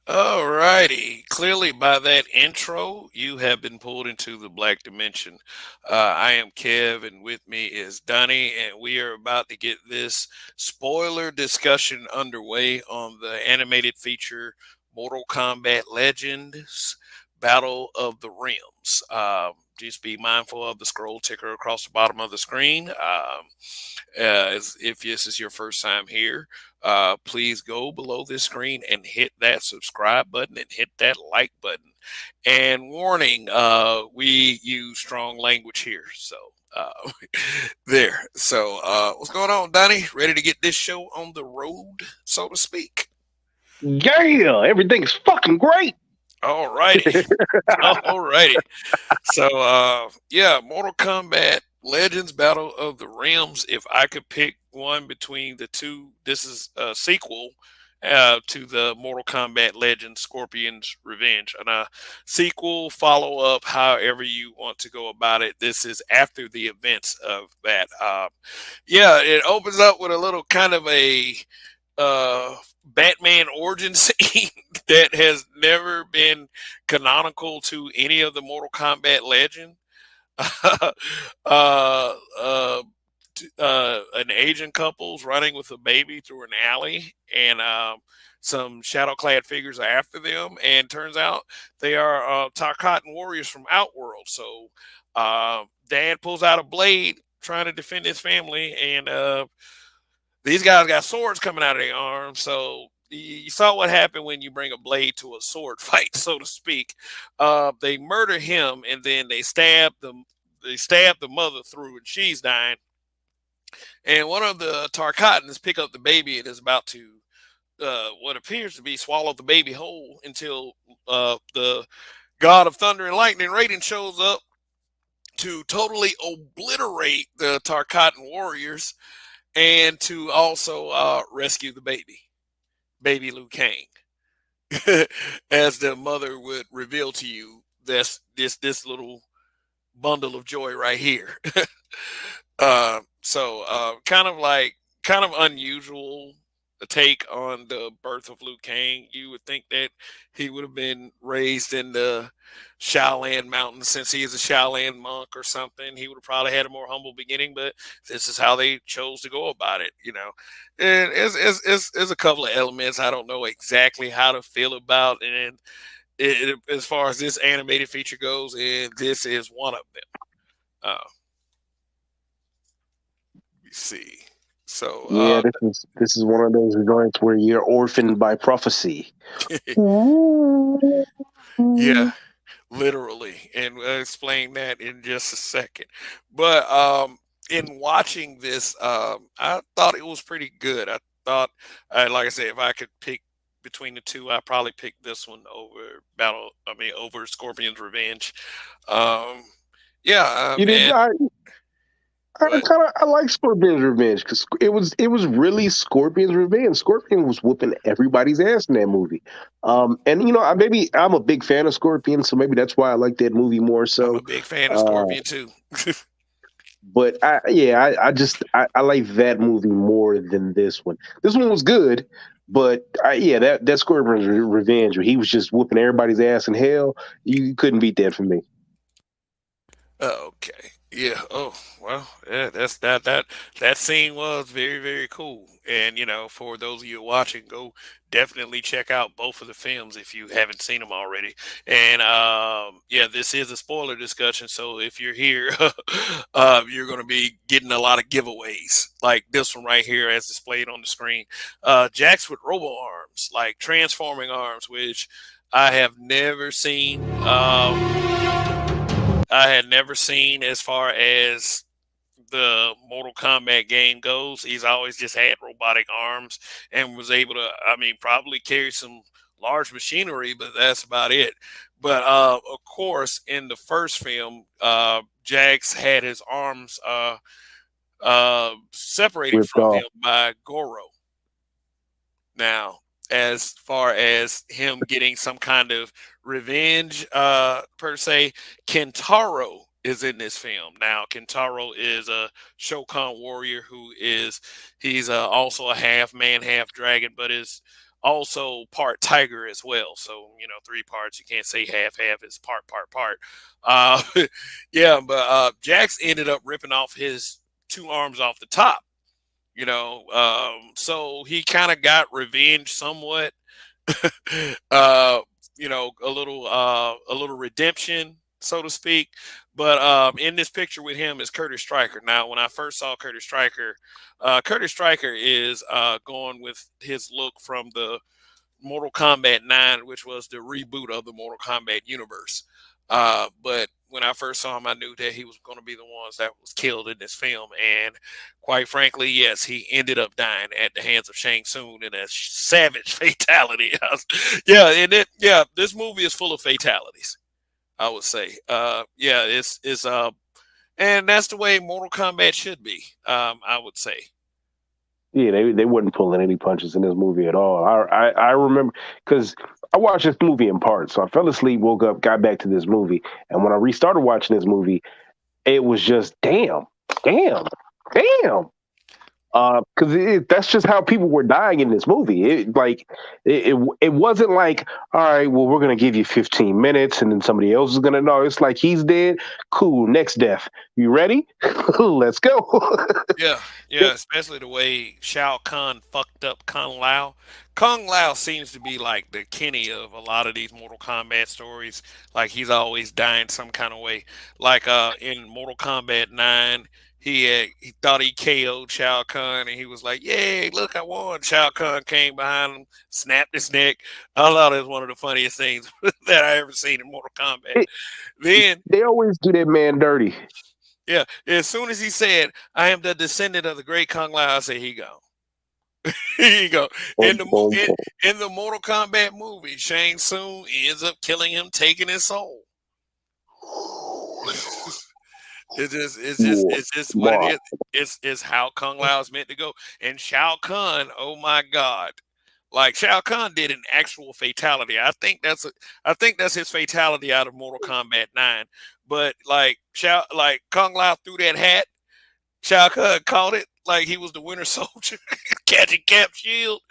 All righty. Clearly, by that intro, you have been pulled into the black dimension. I am Kev, and with me is Donnie, and we are about to get this spoiler discussion underway on the animated feature Mortal Kombat Legends Battle of the Realms. Just be mindful of the scroll ticker across the bottom of the screen. If this is your first time here, please go below this screen and hit that subscribe button and hit that like button. And warning, we use strong language here. So, uh, there. So, what's going on, Donnie? Ready to get this show on the road, so to speak? Yeah, everything's fucking great. All righty. All righty. So, yeah, Mortal Kombat Legends Battle of the Realms. If I could pick one between the two, this is a sequel to the Mortal Kombat Legends Scorpion's Revenge. And a sequel, follow up, however you want to go about it. This is after the events of that. Yeah, it opens up with a little kind of a Batman origin scene that has never been canonical to any of the Mortal Kombat Legend. uh, uh, an Asian couple's running with a baby through an alley, and some shadow clad figures are after them. And turns out they are Tarkatan warriors from Outworld. So Dad pulls out a blade trying to defend his family, and these guys got swords coming out of their arms. So you saw what happened when you bring a blade to a sword fight, so to speak. They murder him, and then they stab them. They stab the mother through, and she's dying. And one of the Tarkatans pick up the baby and is about to what appears to be swallow the baby whole until the god of thunder and lightning, Raiden, shows up to totally obliterate the Tarkatan warriors and to also rescue the baby Liu Kang. As the mother would reveal to you this little bundle of joy right here. Kind of unusual take on the birth of Liu Kang. You would think that he would have been raised in the Shaolin Mountains since he is a Shaolin monk or something. He would have probably had a more humble beginning, but this is how they chose to go about it, you know. And it's a couple of elements I don't know exactly how to feel about, and as far as this animated feature goes, and this is one of them. You see. So, Yeah, this is one of those joints where you're orphaned by prophecy. Ooh. yeah, literally, and we'll explain that in just a second. But in watching this, I thought it was pretty good. I thought, like I said, if I could pick between the two, I probably pick this one over over Scorpion's Revenge. Um, yeah, You did. man. But I like Scorpion's Revenge because it was really Scorpion's Revenge. Scorpion was whooping everybody's ass in that movie. And maybe I'm a big fan of Scorpion, so maybe that's why I like that movie more I'm a so. big fan of Uh, Scorpion too. but I like that movie more than this one. This one was good, but that Scorpion's Revenge where he was just whooping everybody's ass in hell, you couldn't beat that for me. Okay. Yeah. Oh, well, yeah, that scene was very, very cool. And for those of you watching, go definitely check out both of the films if you haven't seen them already. And yeah, this is a spoiler discussion, so if you're here, you're going to be getting a lot of giveaways, like this one right here, as displayed on the screen. Jacks with robo arms, like transforming arms, which I have never seen. I had never seen as far as the Mortal Kombat game goes. He's always just had robotic arms and was able to, I mean, probably carry some large machinery, but that's about it. But of course, in the first film, Jax had his arms separated Ripped from off. him by Goro. Now, as far as him getting some kind of revenge, per se, Kentaro is in this film. Now, Kentaro is a Shokan warrior who is he's also a half man, half dragon, but is also part tiger as well. So three parts. You can't say half half. It's part. Uh, yeah, but Jax ended up ripping off his two arms off the top. So he kind of got revenge somewhat. uh, a little redemption, so to speak. But in this picture with him is Curtis Stryker. Now, when I first saw Curtis Stryker is going with his look from the Mortal Kombat 9, which was the reboot of the Mortal Kombat universe. But when I first saw him, I knew that he was going to be the ones that was killed in this film. And quite frankly, yes, he ended up dying at the hands of Shang Tsung in a savage fatality. Yeah, this movie is full of fatalities, I would say. Yeah, and that's the way Mortal Kombat should be. I would say. Yeah, they wasn't pulling any punches in this movie at all. I remember because I watched this movie in parts, so I fell asleep, woke up, got back to this movie, and when I restarted watching this movie, it was just damn, damn. Because that's just how people were dying in this movie. It wasn't like, all right, well, we're gonna give you 15 minutes, and then somebody else is gonna know. It's like he's dead. Cool, next death. You ready? Let's go. Yeah, yeah, especially the way Shao Kahn fucked up Kung Lao. Kung Lao seems to be like the Kenny of a lot of these Mortal Kombat stories. Like he's always dying some kind of way. Like in Mortal Kombat 9, he thought he KO'd Shao Kahn and he was like, "Yay, look, I won." Shao Kahn came behind him, snapped his neck. I thought it was one of the funniest things that I ever seen in Mortal Kombat. It- Then they always do that man dirty. yeah, as soon as he said, "I am the descendant of the great Kung Lao," I said, "He gone." Here you go. In Boom, the boom, boom. in the Mortal Kombat movie, Shang Tsung ends up killing him, taking his soul. War, it's just what it war. is. It's how Kung Lao is meant to go. And Shao Kahn, oh my God. Like Shao Kahn did an actual fatality. I think that's his fatality out of Mortal Kombat 9. But like Kung Lao threw that hat, Shao Kahn caught it like he was the Winter Soldier, catching Cap shield,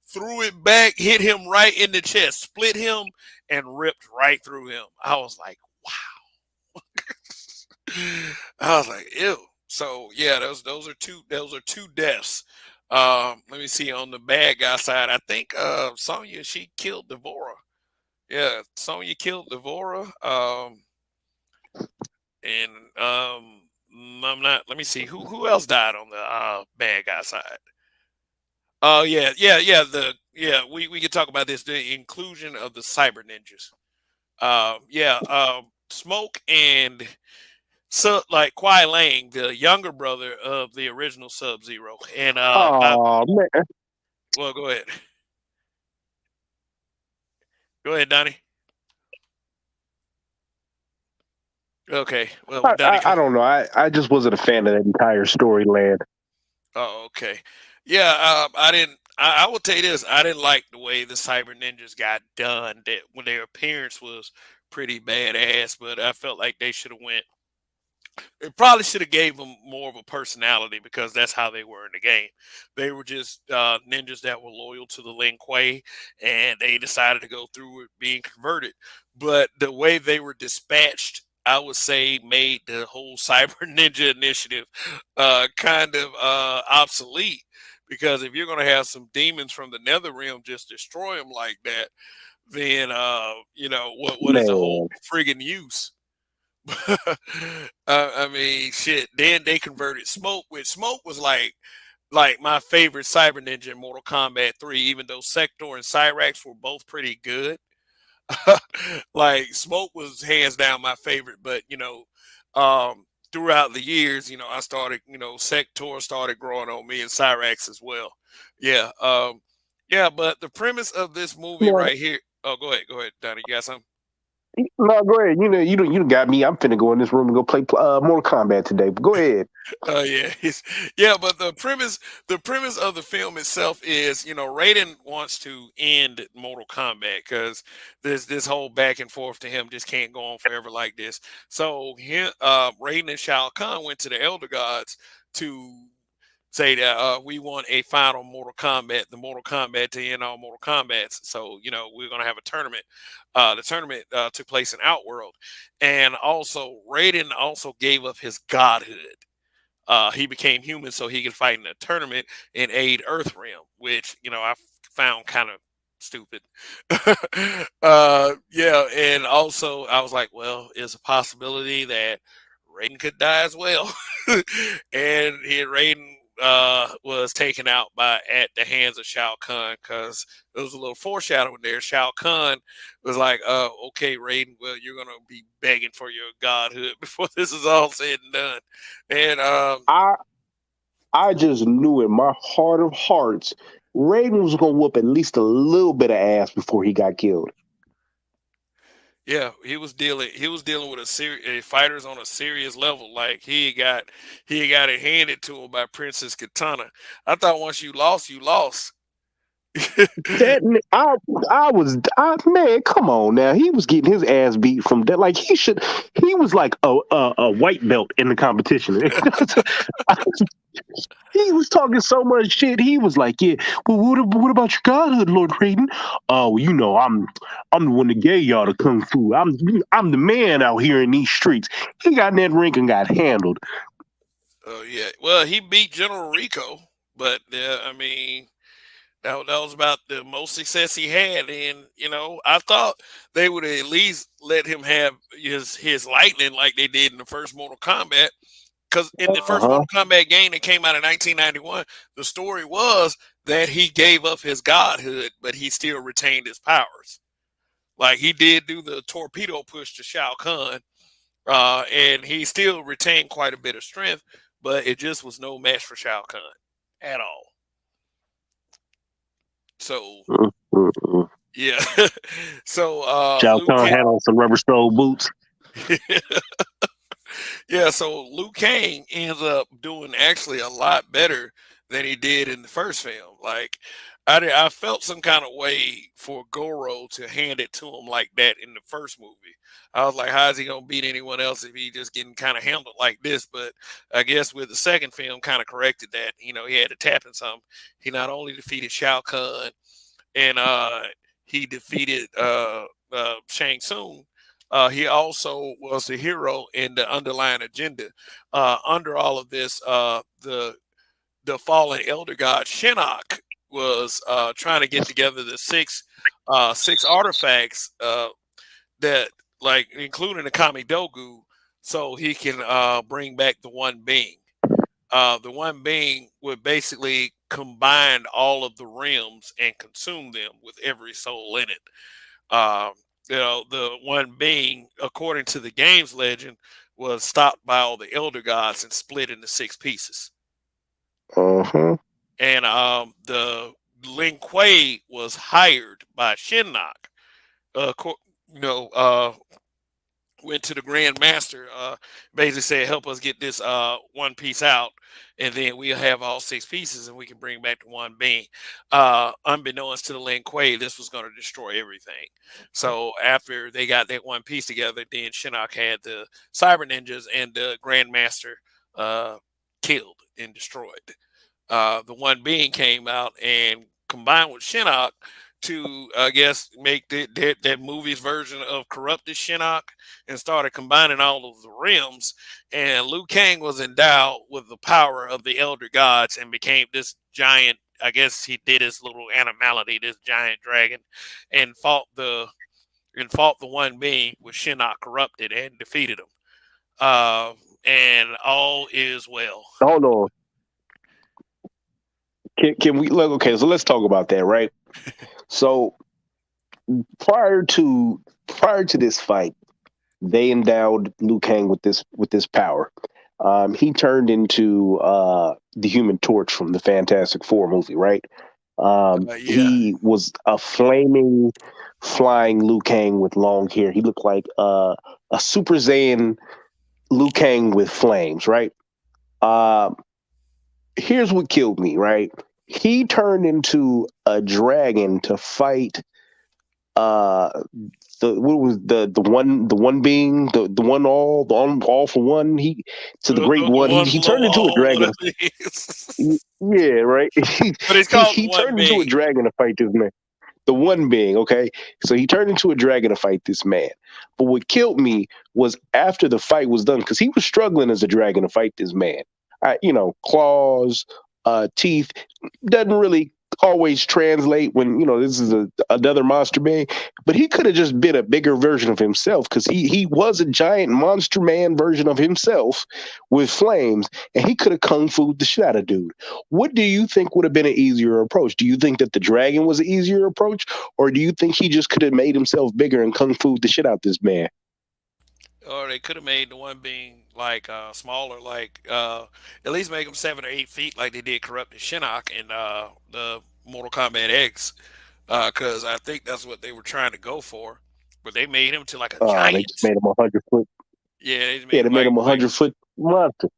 threw it back, hit him right in the chest, split him, and ripped right through him. I was like, I was like, ew. So yeah, those are two deaths. Let me see on the bad guy side. I think Sonya she killed Devora. Yeah, Sonya killed Devora. And I'm not. Let me see who else died on the bad guy side. Oh yeah. We could talk about this. The inclusion of the cyber ninjas. Yeah. Smoke and like Kwai Lang, the younger brother of the original Sub Zero, and Oh man, well, go ahead, Donnie. Okay, well, Donnie. I don't know. I just wasn't a fan of that entire storyline. Oh, okay. Yeah, I didn't. I will tell you this: I didn't like the way the Cyber Ninjas got done. That when their appearance was pretty badass, but I felt like they should have went. It probably should have gave them more of a personality because that's how they were in the game. They were just ninjas that were loyal to the Lin Kuei, and they decided to go through it being converted. But the way they were dispatched, I would say, made the whole Cyber Ninja initiative kind of obsolete. Because if you're going to have some demons from the Nether Realm just destroy them like that, then what is the whole Man, friggin' use? I mean, shit. Then they converted Smoke, which Smoke was like my favorite Cyber Ninja in Mortal Kombat 3, even though Sector and Cyrax were both pretty good. Like Smoke was hands down my favorite, but throughout the years, I started, Sector started growing on me and Cyrax as well. Yeah, yeah, but the premise of this movie man. right here. Oh, go ahead, Donnie. You got something? No, go ahead. You done got me. I'm finna go in this room and go play Mortal Kombat today. But go ahead. Oh yeah, yeah. But the premise of the film itself is, Raiden wants to end Mortal Kombat because there's this whole back and forth to him just can't go on forever like this. So Raiden and Shao Kahn went to the Elder Gods to say that we want a final Mortal Kombat, the Mortal Kombat to end all Mortal Kombats. So we're gonna have a tournament. The tournament took place in Outworld, and also Raiden also gave up his godhood. He became human so he could fight in a tournament and aid Earthrealm, which I found kind of stupid. Yeah, and also I was like, well, it's a possibility that Raiden could die as well, and Raiden was taken out by at the hands of Shao Kahn because there was a little foreshadowing there. Shao Kahn was like, okay, Raiden, well, you're gonna be begging for your godhood before this is all said and done. And I I just knew in my heart of hearts, Raiden was gonna whoop at least a little bit of ass before he got killed. yeah, he was dealing with fighters on a serious level. Like he got it handed to him by Princess Katana. I thought once you lost, you lost. That man, come on now. He was getting his ass beat from that. Like he should. He was like a white belt in the competition. He was talking so much shit. He was like, "Yeah, well, what about your godhood, Lord Creighton? Oh, well, I'm the one that gave y'all the kung fu. I'm the man out here in these streets." He got in that ring and got handled. Oh yeah. Well, he beat General Rico, but I mean, that was about the most success he had. And I thought they would at least let him have his lightning like they did in the first Mortal Kombat. Because in the Uh first huh. Mortal Kombat game that came out in 1991, the story was that he gave up his godhood, but he still retained his powers. Like he did do the torpedo push to Shao Kahn, and he still retained quite a bit of strength, but it just was no match for Shao Kahn at all. So Mm-mm. yeah, so Shao Luke Kahn Cage, had on some rubber sole boots. yeah, so Luke Kang ends up doing actually a lot better than he did in the first film. Like I felt some kind of way for Goro to hand it to him like that in the first movie. I was like, how is he gonna beat anyone else if he just getting kind of handled like this? But I guess with the second film, kind of corrected that. He had to tap in some. He not only defeated Shao Kahn, and he defeated Shang Tsung. He also was the hero in the underlying agenda. Under all of this, the fallen elder god Shinnok was trying to get together the six artifacts that, like, including the Kamidogu, so he can bring back the one being. The one being would basically combine all of the realms and consume them with every soul in it. Um, the one being, according to the game's legend, was stopped by all the elder gods and split into six pieces. Uh huh. And the Lin Kuei was hired by Shinnok. Uh, you know, uh, Went to the Grand Master, basically said, "Help us get this one piece out, and then we'll have all six pieces, and we can bring back the one being." Unbeknownst to the Lin Kuei, this was going to destroy everything. So after they got that one piece together, then Shinnok had the Cyber Ninjas and the Grand Master killed and destroyed. The one being came out and combined with Shinnok to, I guess, make that movie's version of corrupted Shinnok and started combining all of the realms. And Liu Kang was endowed with the power of the elder gods and became this giant. I guess he did his little animality, this giant dragon, and fought the one being with Shinnok corrupted and defeated him. Uh, and all is well. Hold on. Can we look? Okay, so let's talk about that, right? So prior to prior to this fight, they endowed Liu Kang with this power. He turned into the Human Torch from the Fantastic Four movie, right? Yeah. He was a flaming, flying Liu Kang with long hair. He looked like a Super Saiyan Liu Kang with flames, right? Um, Here's what killed me, right? He turned into a dragon to fight uh the what was the one being the one all for one he to the great The one one he below turned into a all, dragon. whatever it is. Yeah, right. But it's he called the he one turned into a being. dragon to fight this man. The one being, okay? So he turned into a dragon to fight this man. But what killed me was after the fight was done, because he was struggling as a dragon to fight this man. Claws, teeth, doesn't really always translate when this is another monster being, but he could have just been a bigger version of himself because he was a giant monster man version of himself with flames, and he could have kung fu the shit out of dude. What do you think would have been an easier approach? Do you think that the dragon was an easier approach, or do you think he just could have made himself bigger and kung fu the shit out this man? Or they could have made the one being like smaller, like at least make him 7 or 8 feet, like they did corrupted Shinnok in the Mortal Kombat X, because I think that's what they were trying to go for. But they made him to like a They just giant. made him 100 foot. Yeah, they just Yeah, made they him made him a like 100 foot monster.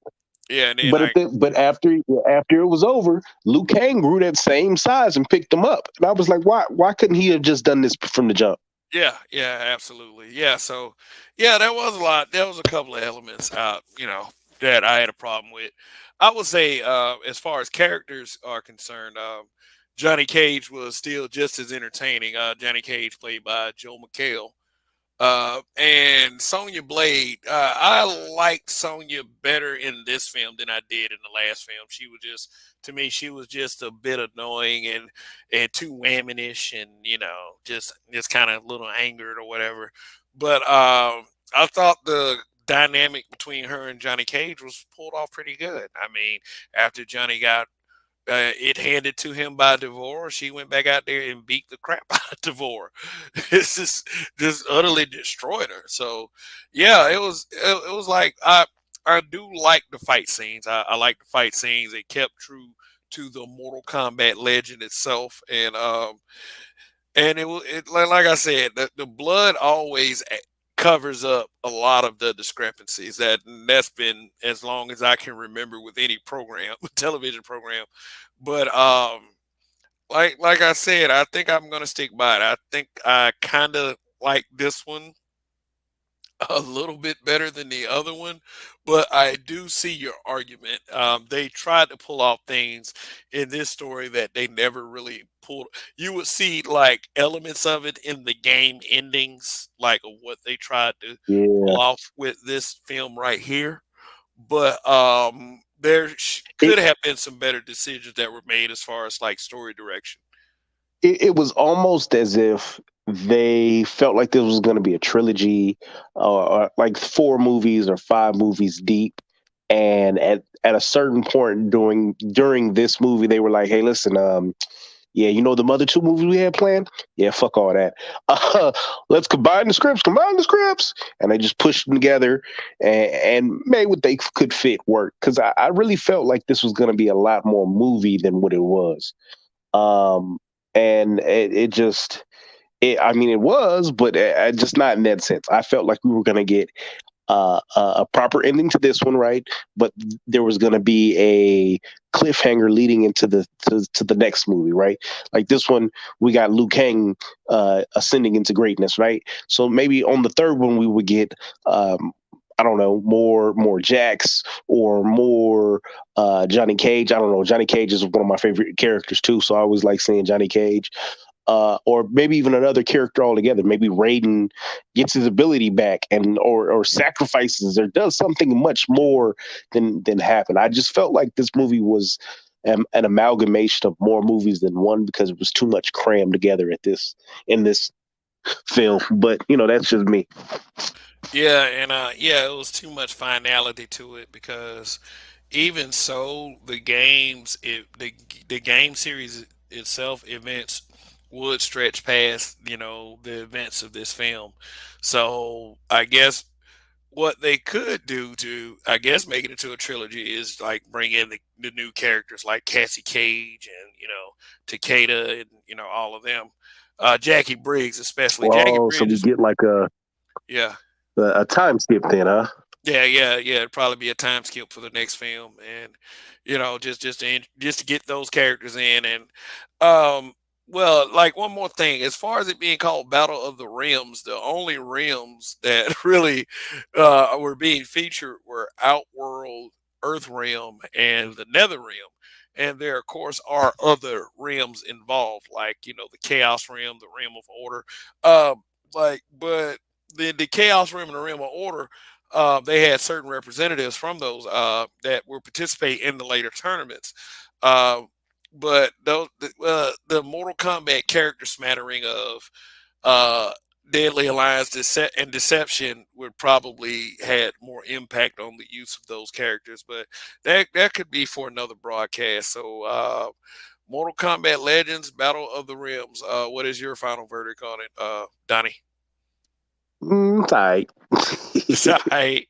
yeah, and then But like after it was over, Liu Kang grew that same size and picked him up. And I was like, why couldn't he have just done this from the jump? yeah, yeah, absolutely. Yeah, so yeah, there was a lot. There was a couple of elements, that I had a problem with. I would say, as far as characters are concerned, Johnny Cage was still just as entertaining. Johnny Cage, played by Joe McHale, and Sonya Blade. I liked Sonya better in this film than I did in the last film. She was just, to me, she was just a bit annoying and too whammonish, and just kind of a little angered or whatever. But I thought the dynamic between her and Johnny Cage was pulled off pretty good. I mean, after Johnny got it handed to him by Devore, she went back out there and beat the crap out of Devore. It's just utterly destroyed her. So yeah, it was like I do like the fight scenes. I like the fight scenes. It kept true to the Mortal Kombat legend itself, and like I said, the blood always covers up a lot of the discrepancies. That's been as long as I can remember with any program, television program. But like I said, I think I'm gonna stick by it. I think I kind of like this one a little bit better than the other one, but I do see your argument. They tried to pull off things in this story that they never really pulled. You would see like elements of it in the game endings, like of what they tried to Yeah, pull off with this film right here. But there it, could have been some better decisions that were made as far as like story direction. it was almost as if they felt like this was going to be a trilogy, or like 4 movies or 5 movies deep. And at a certain point during this movie, they were like, "Hey, listen, yeah, the other 2 movies we had planned. Yeah, fuck all that. Uh, let's combine the scripts, and they just pushed them together and made what they could fit work. Because I really felt like this was going to be a lot more movie than what it was. Um, and it just, I mean, it was, but just not in that sense. I felt like we were going to get a proper ending to this one, right? But there was going to be a cliffhanger leading into to the next movie, right? Like this one, we got Liu Kang ascending into greatness, right? So maybe on the third one, we would get. I don't know, more Jax or more Johnny Cage. I don't know. Johnny Cage is one of my favorite characters too, so I always like seeing Johnny Cage. Or maybe even another character altogether. Maybe Raiden gets his ability back, and or sacrifices or does something much more than happened. I just felt like this movie was an amalgamation of more movies than one because it was too much crammed together in this film. But that's just me. Yeah, and yeah, it was too much finality to it because even so, the game series itself events would stretch past the events of this film. So I guess what they could do to, I guess, make it into a trilogy is like bring in the new characters like Cassie Cage and Takeda and all of them. Jackie Briggs especially. Jackie Well, so Briggs we is, get like yeah. a time skip then, huh? Yeah, yeah, yeah. It'd probably be a time skip for the next film, and just to get those characters in, and um, well, like one more thing, as far as it being called Battle of the Realms, the only realms that really were being featured were Outworld, Earth Realm, and the Nether Realm. And there, of course, are other realms involved, like the Chaos Realm, the Realm of Order. But the Chaos Realm and the Realm of Order, they had certain representatives from those that will participate in the later tournaments. Uh, but the Mortal Kombat character smattering of uh, Deadly Alliance and Deception would probably had more impact on the use of those characters, but that could be for another broadcast. So, Mortal Kombat Legends, Battle of the Realms. What is your final verdict on it, Donnie? It's all right. It's alright.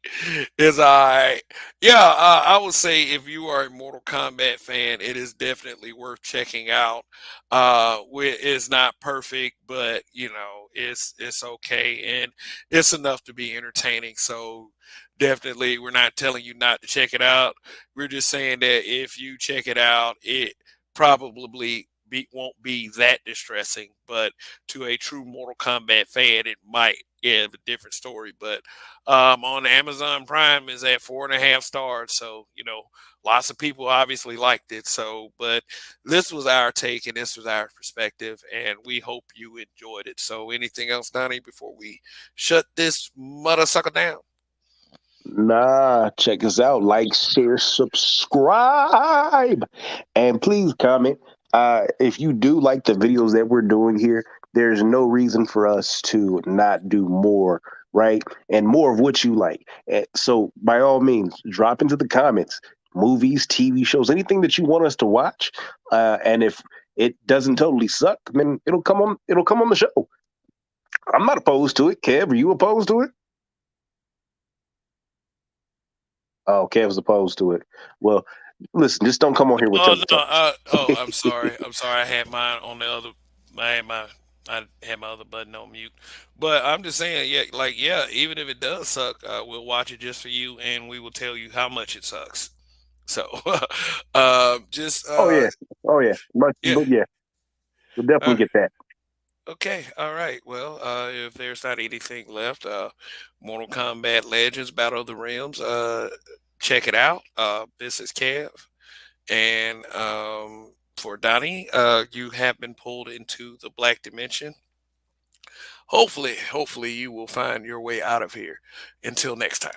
It's alright. Yeah, I would say if you are a Mortal Kombat fan, it is definitely worth checking out. It's not perfect, but it's okay, and it's enough to be entertaining. So definitely, we're not telling you not to check it out. We're just saying that if you check it out, it probably won't be that distressing, but to a true Mortal Kombat fan, it might have a different story. But on Amazon Prime is at 4.5 stars, so lots of people obviously liked it. So, but this was our take and this was our perspective, and we hope you enjoyed it. So, anything else, Donnie, before we shut this mother sucker down? Nah, check us out. Like, share, subscribe, and please comment. If you do like the videos that we're doing here, there's no reason for us to not do more, right? And more of what you like. So, by all means, drop into the comments movies, TV shows, anything that you want us to watch. And if it doesn't totally suck, then it'll come on. It'll come on the show. I'm not opposed to it. Kev, are you opposed to it? Oh, Kev's opposed to it. Well, listen, just don't come on here with Oh temper no! tantrums. I'm sorry. I'm sorry. I had mine on the other. I had my other button on mute. But I'm just saying, yeah, like yeah, even if it does suck, we'll watch it just for you, and we will tell you how much it sucks. So, just Oh yeah, oh yeah, yeah. but yeah, we'll definitely Uh, get that. okay. All right. Well, if there's not anything left, Mortal Kombat Legends: Battle of the Realms. Check it out. This is Kev. And for Donnie, you have been pulled into the black dimension. Hopefully you will find your way out of here. Until next time.